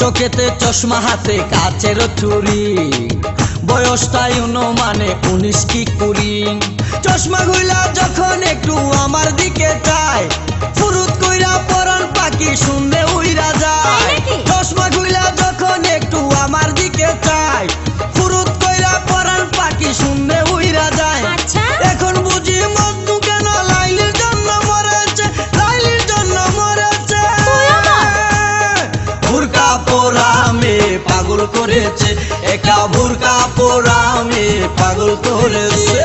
চোখেতে চশমা হাতে কাচের চুরি বয়সটাই মানে 19 কি 20 চশমা গুলা যখন একটু আমার দিকে চায় ফুরুত কইরা পরান পাখি শুনলে উইরা যায় চশমা গুলা যখন একটু আমার দিকে চায় ফুরুত কইরা পরান পাখি শুনলে উইরা যায় এখন বুঝি মধু কেন লাইলির জন্য মরেছে লাইলির জন্য মরেছে বুরকা পরা মেয়ে পাগল করেছে একা বুরকা পরা মেয়ে পাগল করেছে